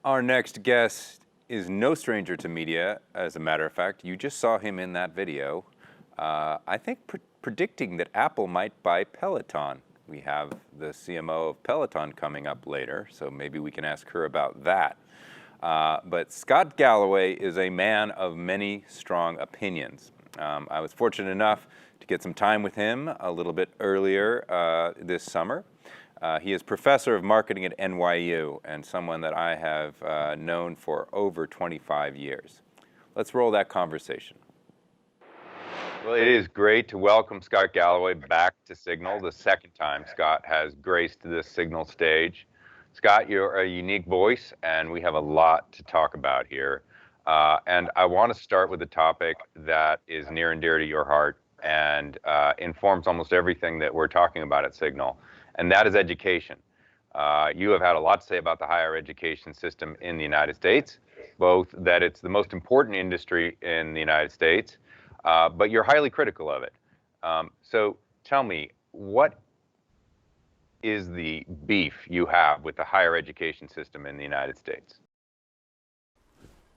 Our next guest is no stranger to media, as a matter of fact. You just saw him in that video. I think predicting that Apple might buy Peloton. We have the CMO of Peloton coming up later, so maybe we can ask her about that. But Scott Galloway is a man of many strong opinions. I was fortunate enough to get some time with him a little bit earlier this summer. He is professor of marketing at NYU and someone that I have known for over 25 years. Let's roll that conversation. Well, it is great to welcome Scott Galloway back to Signal, the second time Scott has graced this Signal stage. Scott, you're a unique voice, and we have a lot to talk about here. And I want to start with a topic that is near and dear to your heart and informs almost everything that we're talking about at Signal, and that is education. You have had a lot to say about the higher education system in the United States, both that it's the most important industry in the United States, but you're highly critical of it. So tell me, what is the beef you have with the higher education system in the United States?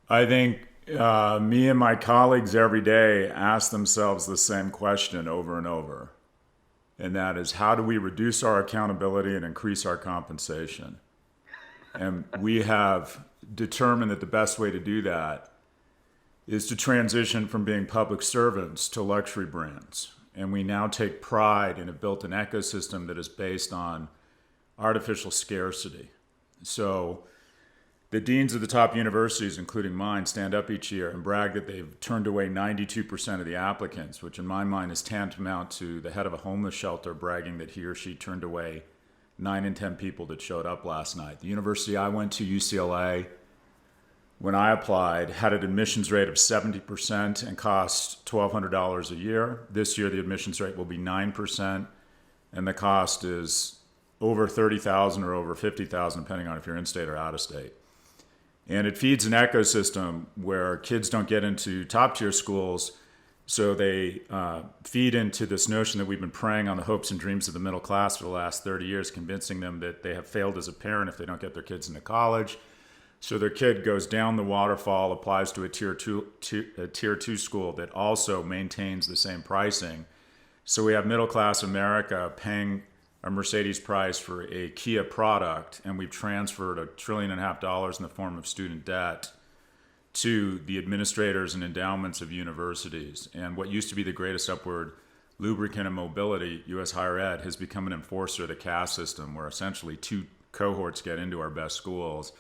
I think me and my colleagues every day ask themselves the same question over and over. And that is, how do we reduce our accountability and increase our compensation? And we have determined that the best way to do that is to transition from being public servants to luxury brands. And we now take pride and have built an ecosystem that is based on artificial scarcity. So the deans of the top universities, including mine, stand up each year and brag that they've turned away 92% of the applicants, which in my mind is tantamount to the head of a homeless shelter bragging that he or she turned away 9 in 10 people that showed up last night. The university I went to, UCLA, when I applied, had an admissions rate of 70% and cost $1,200 a year. This year, the admissions rate will be 9%, and the cost is over $30,000 or over $50,000, depending on if you're in-state or out-of-state. And it feeds an ecosystem where kids don't get into top-tier schools, so they feed into this notion that we've been preying on the hopes and dreams of the middle class for the last 30 years, convincing them that they have failed as a parent if they don't get their kids into college. So their kid goes down the waterfall, applies to a tier two school that also maintains the same pricing. So we have middle-class America paying a Mercedes price for a Kia product, and we've transferred $1.5 trillion in the form of student debt to the administrators and endowments of universities. And what used to be the greatest upward lubricant of mobility, U.S. higher ed, has become an enforcer of the caste system, where essentially two cohorts get into our best schools.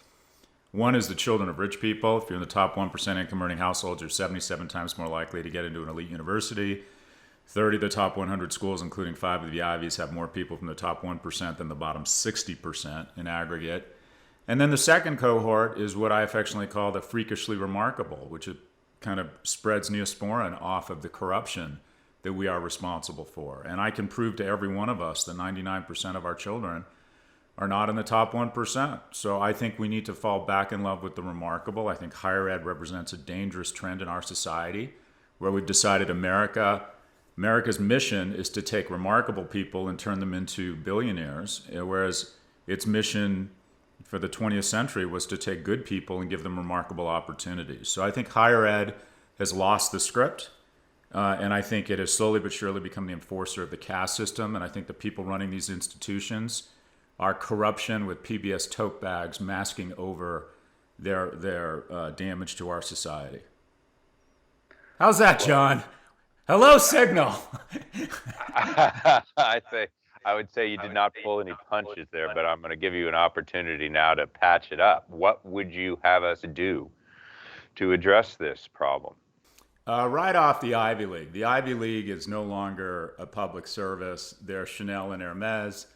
One is the children of rich people. If you're in the top 1% income earning households, you're 77 times more likely to get into an elite university. 30 of the top 100 schools, including 5 of the Ivies, have more people from the top 1% than the bottom 60% in aggregate. And then the second cohort is what I affectionately call the freakishly remarkable, which it kind of spreads neosporin off of the corruption that we are responsible for. And I can prove to every one of us that 99% of our children are not in the top 1%. So I think we need to fall back in love with the remarkable. I think higher ed represents a dangerous trend in our society, where we've decided America's mission is to take remarkable people and turn them into billionaires, whereas its mission for the 20th century was to take good people and give them remarkable opportunities. So I think higher ed has lost the script, and I think it has slowly but surely become the enforcer of the caste system, and I think the people running these institutions are corruption with PBS tote bags masking over their damage to our society. How's that, John? Hello, Signal. I would say you did not pull any punches there, but I'm going to give you an opportunity now to patch it up. What would you have us do to address this problem? Right off the Ivy League. The Ivy League is no longer a public service. They're Chanel and Hermes.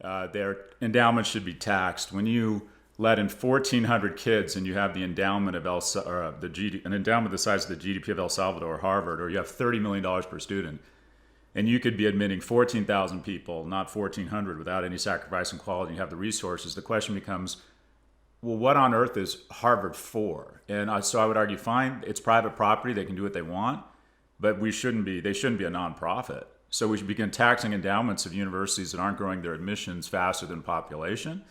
Their endowment should be taxed. When you let in 1,400 kids and you have the endowment of an endowment the size of the GDP of El Salvador or Harvard, or you have $30 million per student, and you could be admitting 14,000 people, not 1,400, without any sacrifice in quality, and you have the resources, the question becomes, well, what on earth is Harvard for? And so I would argue, fine, it's private property, they can do what they want, but they shouldn't be a nonprofit. So we should begin taxing endowments of universities that aren't growing their admissions faster than population.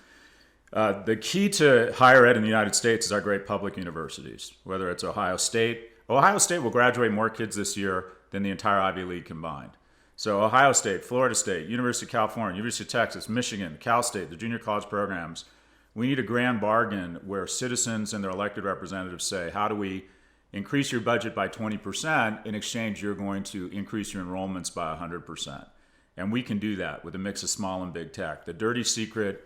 The key to higher ed in the United States is our great public universities, whether it's Ohio State. Ohio State will graduate more kids this year than the entire Ivy League combined. So Ohio State, Florida State, University of California, University of Texas, Michigan, Cal State, the junior college programs, we need a grand bargain where citizens and their elected representatives say, how do we increase your budget by 20%? In exchange, you're going to increase your enrollments by 100%. And we can do that with a mix of small and big tech. The dirty secret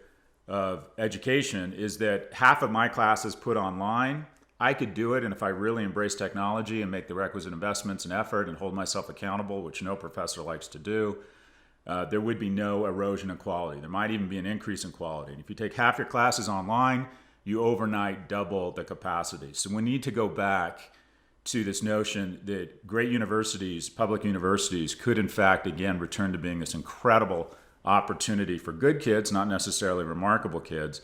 of education is that half of my classes put online. I could do it, and if I really embrace technology and make the requisite investments and effort and hold myself accountable, which no professor likes to do, there would be no erosion in quality. There might even be an increase in quality. And if you take half your classes online, you overnight double the capacity. So we need to go back to this notion that great universities, public universities, could in fact, again, return to being this incredible opportunity for good kids, not necessarily remarkable kids,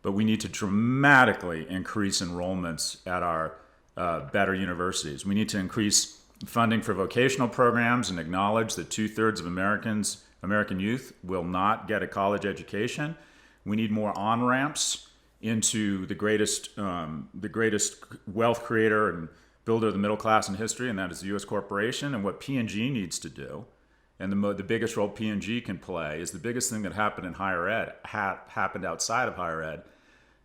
but we need to dramatically increase enrollments at our better universities. We need to increase funding for vocational programs and acknowledge that 2/3 of American youth will not get a college education. We need more on-ramps into the greatest wealth creator and builder of the middle class in history, and that is the U.S. corporation. And what P&G needs to do, and the biggest role P&G can play, is the biggest thing that happened in higher ed, happened outside of higher ed,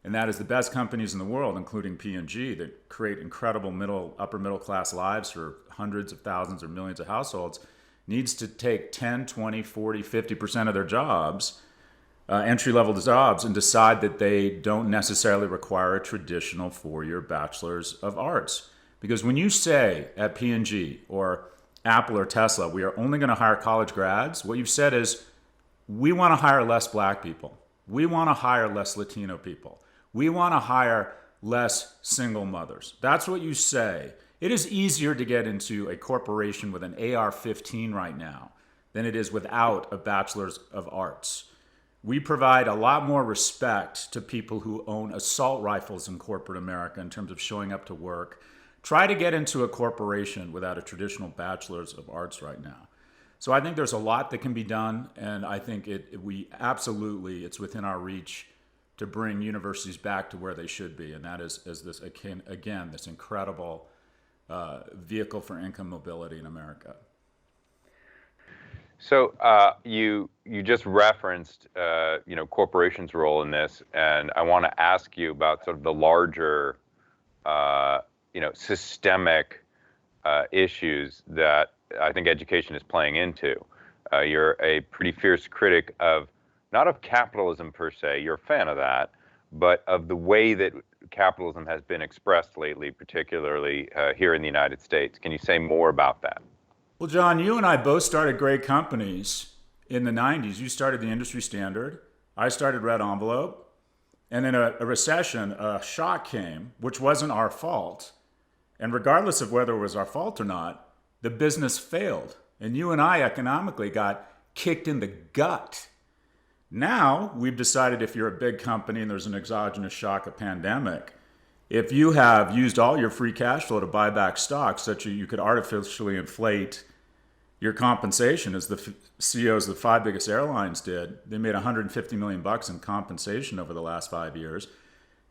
and that is the best companies in the world, including P&G, that create incredible upper middle class lives for hundreds of thousands or millions of households, needs to take 10, 20, 40, 50% of their jobs, entry-level jobs, and decide that they don't necessarily require a traditional four-year bachelor's of arts. Because when you say at P&G or Apple or Tesla, we are only going to hire college grads, what you've said is, we want to hire less black people. We want to hire less Latino people. We want to hire less single mothers. That's what you say. It is easier to get into a corporation with an AR-15 right now than it is without a bachelor's of arts. We provide a lot more respect to people who own assault rifles in corporate America in terms of showing up to work. Try to get into a corporation without a traditional bachelor's of arts right now. So I think there's a lot that can be done, and I think it's within our reach to bring universities back to where they should be, and that is this incredible vehicle for income mobility in America. So you just referenced corporations' role in this, and I want to ask you about sort of the larger systemic issues that I think education is playing into. You're a pretty fierce critic of, not of capitalism per se, you're a fan of that, but of the way that capitalism has been expressed lately, particularly here in the United States. Can you say more about that? Well, John, you and I both started great companies in the 90s. You started the Industry Standard. I started Red Envelope. And then a recession, a shock came, which wasn't our fault. And regardless of whether it was our fault or not, the business failed. And you and I economically got kicked in the gut. Now, we've decided if you're a big company and there's an exogenous shock, a pandemic, if you have used all your free cash flow to buy back stocks such that you could artificially inflate your compensation, as the CEOs of the 5 biggest airlines did, they made $150 million in compensation over the last 5 years.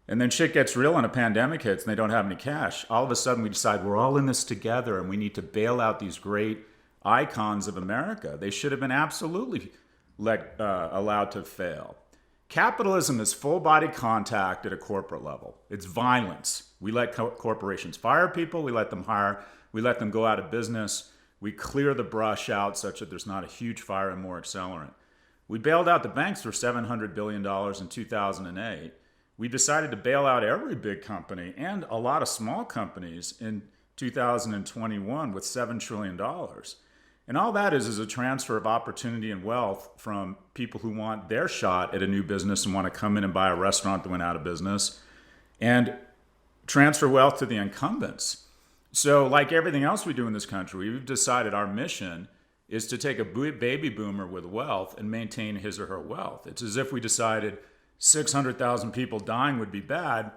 And then shit gets real and a pandemic hits and they don't have any cash. All of a sudden we decide we're all in this together and we need to bail out these great icons of America. They should have been absolutely allowed to fail. Capitalism is full body contact at a corporate level. It's violence. We let corporations fire people. We let them hire. We let them go out of business. We clear the brush out such that there's not a huge fire and more accelerant. We bailed out the banks for $700 billion in 2008. We decided to bail out every big company and a lot of small companies in 2021 with $7 trillion. And all that is a transfer of opportunity and wealth from people who want their shot at a new business and want to come in and buy a restaurant that went out of business, and transfer wealth to the incumbents. So like everything else we do in this country, we've decided our mission is to take a baby boomer with wealth and maintain his or her wealth. It's as if we decided 600,000 people dying would be bad,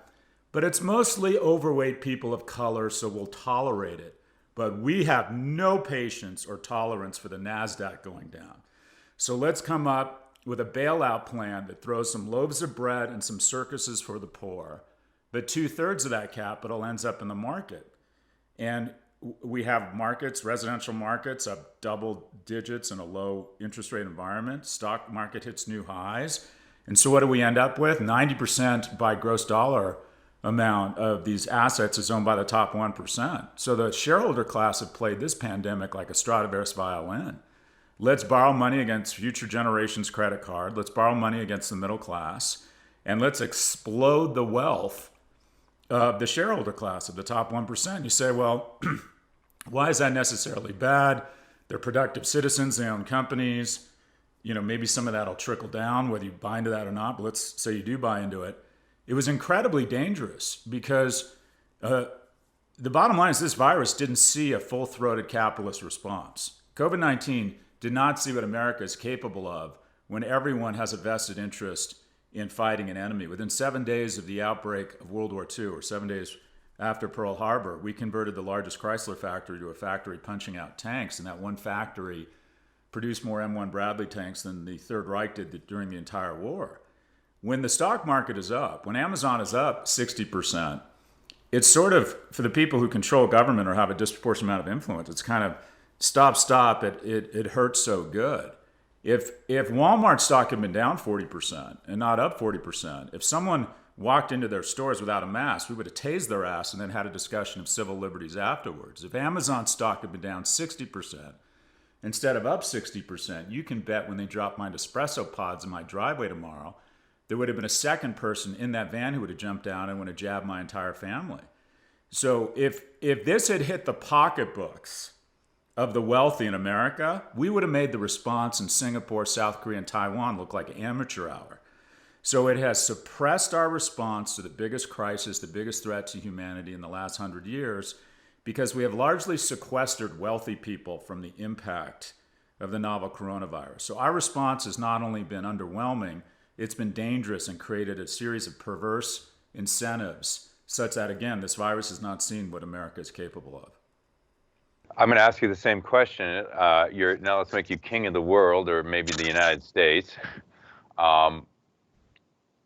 but it's mostly overweight people of color, so we'll tolerate it. But we have no patience or tolerance for the NASDAQ going down. So let's come up with a bailout plan that throws some loaves of bread and some circuses for the poor, but 2/3 of that capital ends up in the market. And we have markets, residential markets, up double digits in a low interest rate environment. Stock market hits new highs. And so what do we end up with? 90% by gross dollar amount of these assets is owned by the top 1%. So the shareholder class have played this pandemic like a Stradivarius violin. Let's borrow money against future generations' credit card. Let's borrow money against the middle class. And let's explode the wealth of the shareholder class of the top 1%. You say, well, why is that necessarily bad? They're productive citizens, they own companies. Maybe some of that will trickle down, whether you buy into that or not, but let's say you do buy into it. It was incredibly dangerous because the bottom line is this virus didn't see a full-throated capitalist response. COVID-19 did not see what America is capable of when everyone has a vested interest in fighting an enemy. Within 7 days of the outbreak of World War II, or 7 days after Pearl Harbor, we converted the largest Chrysler factory to a factory punching out tanks, and that one factory produced more M1 Bradley tanks than the Third Reich did during the entire war. When the stock market is up, when Amazon is up 60%, it's sort of, for the people who control government or have a disproportionate amount of influence, it's kind of stop, it hurts so good. If Walmart stock had been down 40% and not up 40%, if someone walked into their stores without a mask, we would have tased their ass and then had a discussion of civil liberties afterwards. If Amazon stock had been down 60% instead of up 60%, you can bet when they drop my espresso pods in my driveway tomorrow, there would have been a second person in that van who would have jumped down and would have jabbed my entire family. So if this had hit the pocketbooks of the wealthy in America, we would have made the response in Singapore, South Korea, and Taiwan look like amateur hour. So it has suppressed our response to the biggest crisis, the biggest threat to humanity in the last 100 years, because we have largely sequestered wealthy people from the impact of the novel coronavirus. So our response has not only been underwhelming, it's been dangerous and created a series of perverse incentives such that, again, this virus has not seen what America is capable of. I'm going to ask you the same question. Now let's make you king of the world, or maybe the United States.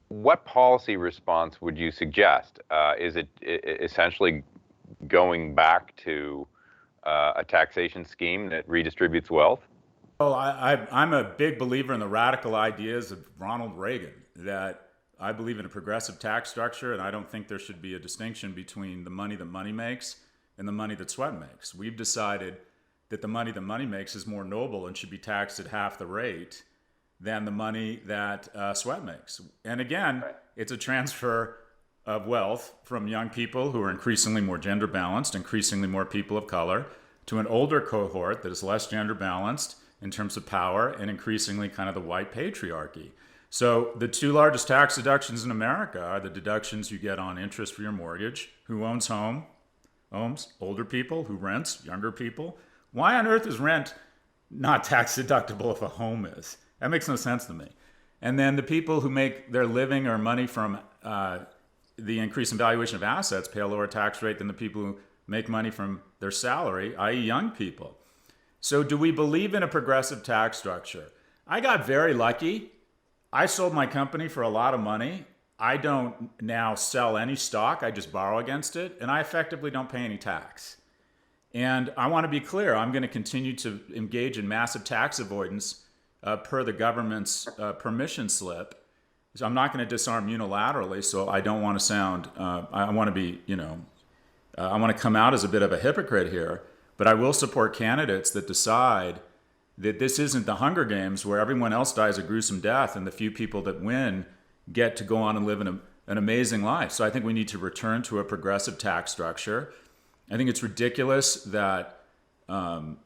What policy response would you suggest? Is it essentially going back to a taxation scheme that redistributes wealth? Well, I'm a big believer in the radical ideas of Ronald Reagan, that I believe in a progressive tax structure, and I don't think there should be a distinction between the money that money makes and the money that sweat makes. We've decided that the money that money makes is more noble and should be taxed at half the rate than the money that sweat makes. And again, right, it's a transfer of wealth from young people who are increasingly more gender balanced, increasingly more people of color, to an older cohort that is less gender balanced in terms of power, and increasingly kind of the white patriarchy. So the two largest tax deductions in America are the deductions you get on interest for your mortgage. Who owns homes? Older people. Who rents? Younger people. Why on earth is rent not tax deductible if a home is? That makes no sense to me. And then the people who make their living or money from the increase in valuation of assets pay a lower tax rate than the people who make money from their salary, i.e. young people. So do we believe in a progressive tax structure? I got very lucky. I sold my company for a lot of money. I don't now sell any stock. I just borrow against it. And I effectively don't pay any tax. And I want to be clear. I'm going to continue to engage in massive tax avoidance per the government's permission slip. So I'm not going to disarm unilaterally. So I don't want to sound, I want to be, I want to come out as a bit of a hypocrite here. But I will support candidates that decide that this isn't the Hunger Games where everyone else dies a gruesome death and the few people that win get to go on and live an amazing life. So I think we need to return to a progressive tax structure. I think it's ridiculous that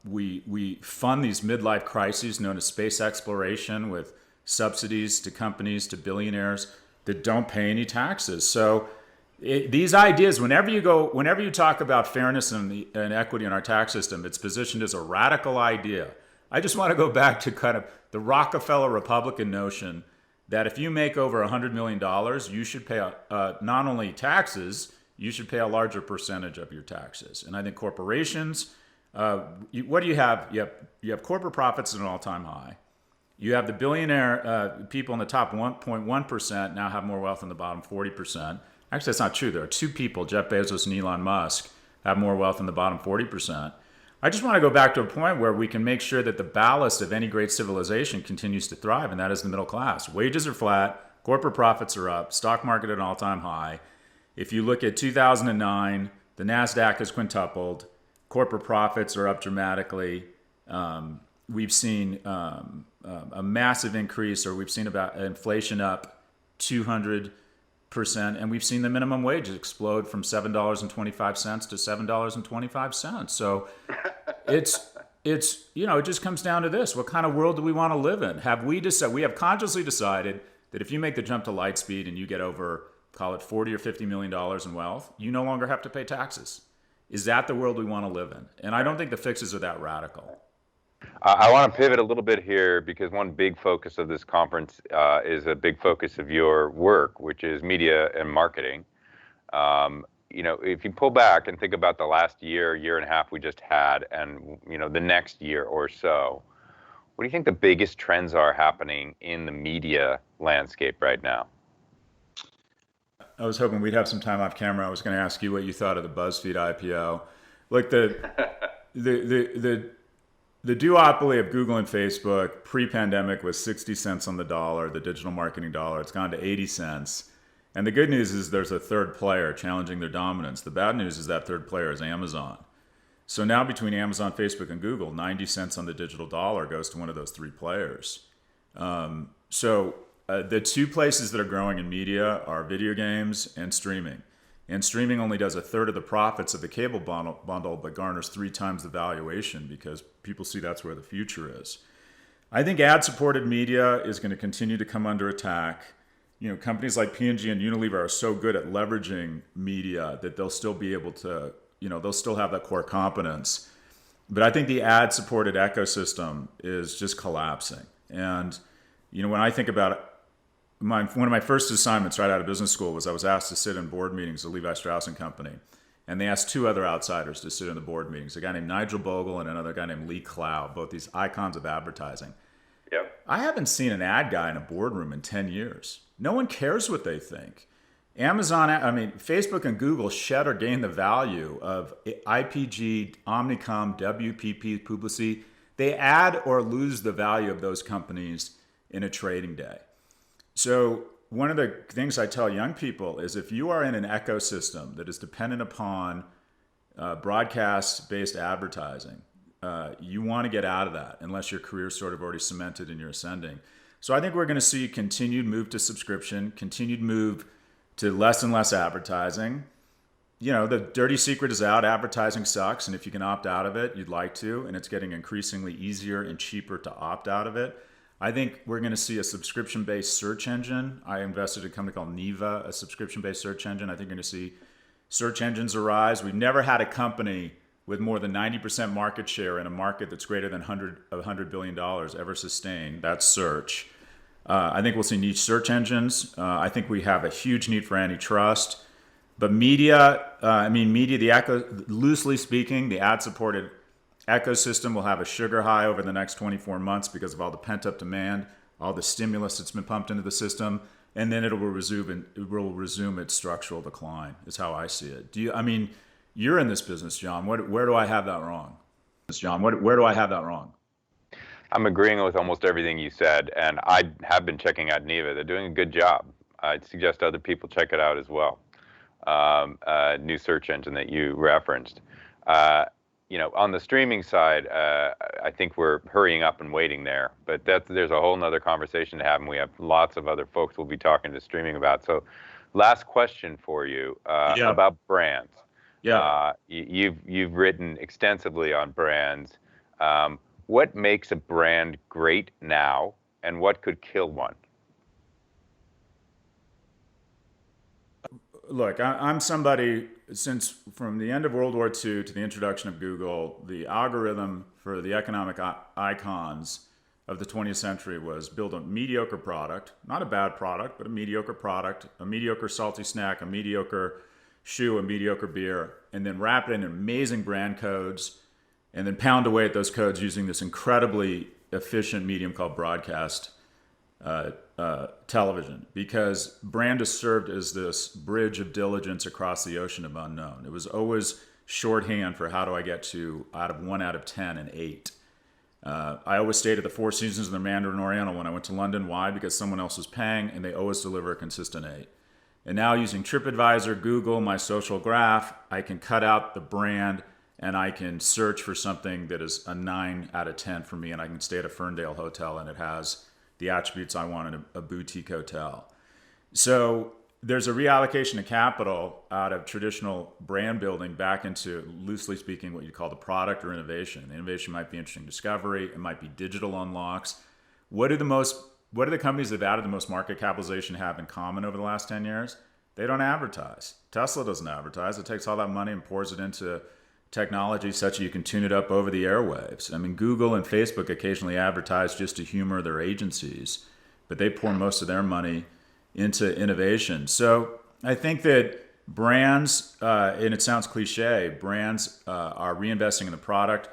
we fund these midlife crises known as space exploration with subsidies to companies, to billionaires that don't pay any taxes. So these ideas, whenever you talk about fairness and equity in our tax system, it's positioned as a radical idea. I just want to go back to kind of the Rockefeller Republican notion that if you make over $100 million, you should pay not only taxes, you should pay a larger percentage of your taxes. And I think corporations, what do you have? You have corporate profits at an all-time high. You have the billionaire people in the top 1.1% now have more wealth than the bottom 40%. Actually, that's not true. There are two people, Jeff Bezos and Elon Musk, have more wealth than the bottom 40%. I just want to go back to a point where we can make sure that the ballast of any great civilization continues to thrive, and that is the middle class. Wages are flat, corporate profits are up, stock market at an all-time high. If you look at 2009, the NASDAQ has quintupled, corporate profits are up dramatically. We've seen a massive increase, or we've seen about inflation up 200%, and we've seen the minimum wage explode from $7.25 to $7.25. So it's it just comes down to this: what kind of world do we want to live in? Have we decided? We have consciously decided that if you make the jump to light speed and you get over, call it 40 or $50 million in wealth, you no longer have to pay taxes. Is that the world we want to live in? And I don't think the fixes are that radical. I want to pivot a little bit here because one big focus of this conference is a big focus of your work, which is media and marketing. If you pull back and think about the last year, year and a half we just had, and the next year or so, what do you think the biggest trends are happening in the media landscape right now? I was hoping we'd have some time off camera. I was going to ask you what you thought of the BuzzFeed IPO. Like the duopoly of Google and Facebook pre-pandemic was 60 cents on the dollar, the digital marketing dollar. It's gone to 80 cents. And the good news is there's a third player challenging their dominance. The bad news is that third player is Amazon. So now between Amazon, Facebook, and Google, 90 cents on the digital dollar goes to one of those three players. The two places that are growing in media are video games and streaming. And streaming only does a third of the profits of the cable bundle, but garners 3 times the valuation because people see that's where the future is. I think ad-supported media is going to continue to come under attack. Companies like P&G and Unilever are so good at leveraging media that they'll still be able to, they'll still have that core competence. But I think the ad-supported ecosystem is just collapsing. And, when I think about it, one of my first assignments right out of business school was I was asked to sit in board meetings of Levi Strauss and Company. And they asked 2 other outsiders to sit in the board meetings, a guy named Nigel Bogle and another guy named Lee Clow, both these icons of advertising. Yep. I haven't seen an ad guy in a boardroom in 10 years. No one cares what they think. Facebook and Google shed or gain the value of IPG, Omnicom, WPP, Publicis. They add or lose the value of those companies in a trading day. So one of the things I tell young people is if you are in an ecosystem that is dependent upon broadcast-based advertising, you want to get out of that unless your career is sort of already cemented and you're ascending. So I think we're going to see continued move to subscription, continued move to less and less advertising. The dirty secret is out. Advertising sucks, and if you can opt out of it, you'd like to, and it's getting increasingly easier and cheaper to opt out of it. I think we're going to see a subscription-based search engine. I invested in a company called Neva, a subscription-based search engine. I think you're going to see search engines arise. We've never had a company with more than 90% market share in a market that's greater than $100 billion ever sustained. That's search. I think we'll see niche search engines. I think we have a huge need for antitrust. But media, loosely speaking, the ad-supported ecosystem will have a sugar high over the next 24 months because of all the pent-up demand, all the stimulus that's been pumped into the system, and then it will resume its structural decline, is how I see it. You're in this business, John. Where do I have that wrong? Where do I have that wrong? I'm agreeing with almost everything you said, and I have been checking out Neva. They're doing a good job. I'd suggest other people check it out as well. New search engine that you referenced. On the streaming side, I think we're hurrying up and waiting there. But there's a whole nother conversation to have, and we have lots of other folks we'll be talking to streaming about. So last question for you about brands. Yeah. You've written extensively on brands. What makes a brand great now, and what could kill one? Look, I'm somebody, since from the end of World War II to the introduction of Google, the algorithm for the economic icons of the 20th century was build a mediocre product, not a bad product, but a mediocre product, a mediocre salty snack, a mediocre shoe, a mediocre beer, and then wrap it in amazing brand codes, and then pound away at those codes using this incredibly efficient medium called broadcast television, because brand has served as this bridge of diligence across the ocean of unknown. It was always shorthand for how do I get to out of 1 out of 10 and 8. I always stayed at the Four Seasons in the Mandarin Oriental when I went to London. Why? Because someone else was paying, and they always deliver a consistent 8. And now using TripAdvisor, Google, my social graph, I can cut out the brand and I can search for something that is a 9 out of 10 for me, and I can stay at a Ferndale hotel and it has the attributes I want in a boutique hotel. So there's a reallocation of capital out of traditional brand building back into, loosely speaking, what you call the product or innovation. The innovation might be interesting discovery. It might be digital unlocks. What do the companies that have added the most market capitalization have in common over the last 10 years? They don't advertise. Tesla doesn't advertise. It takes all that money and pours it into technology such that you can tune it up over the airwaves. I mean, Google and Facebook occasionally advertise just to humor their agencies, but they pour most of their money into innovation. So I think that brands, and it sounds cliche, brands are reinvesting in the product,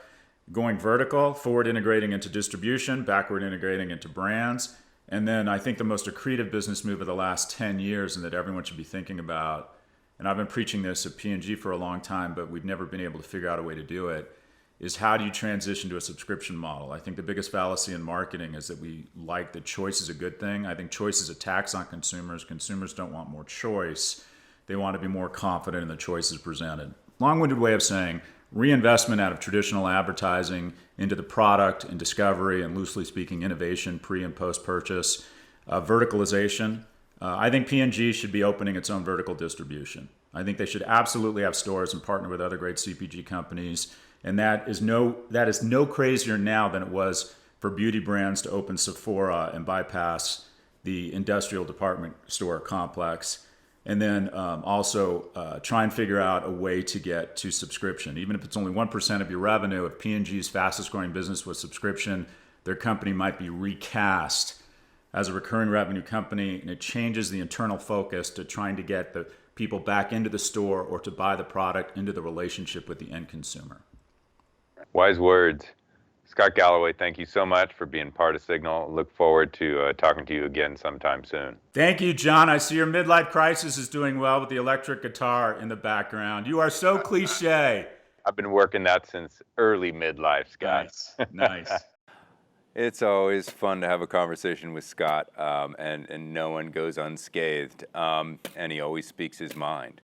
going vertical, forward integrating into distribution, backward integrating into brands. And then I think the most accretive business move of the last 10 years, and that everyone should be thinking about, and I've been preaching this at P&G for a long time, but we've never been able to figure out a way to do it, is how do you transition to a subscription model? I think the biggest fallacy in marketing is that we like that choice is a good thing. I think choice is a tax on consumers. Consumers don't want more choice. They want to be more confident in the choices presented. Long-winded way of saying reinvestment out of traditional advertising into the product and discovery and, loosely speaking, innovation, pre and post-purchase, verticalization. I think P&G should be opening its own vertical distribution. I think they should absolutely have stores and partner with other great CPG companies. And that is no crazier now than it was for beauty brands to open Sephora and bypass the industrial department store complex. And then also try and figure out a way to get to subscription. Even if it's only 1% of your revenue, if P&G's fastest growing business was subscription, their company might be recast as a recurring revenue company, and it changes the internal focus to trying to get the people back into the store or to buy the product into the relationship with the end consumer. Wise words. Scott Galloway, thank you so much for being part of Signal. Look forward to talking to you again sometime soon. Thank you, John. I see your midlife crisis is doing well with the electric guitar in the background. You are so cliche. I've been working that since early midlife, Scott. Nice. It's always fun to have a conversation with Scott, and no one goes unscathed, and he always speaks his mind.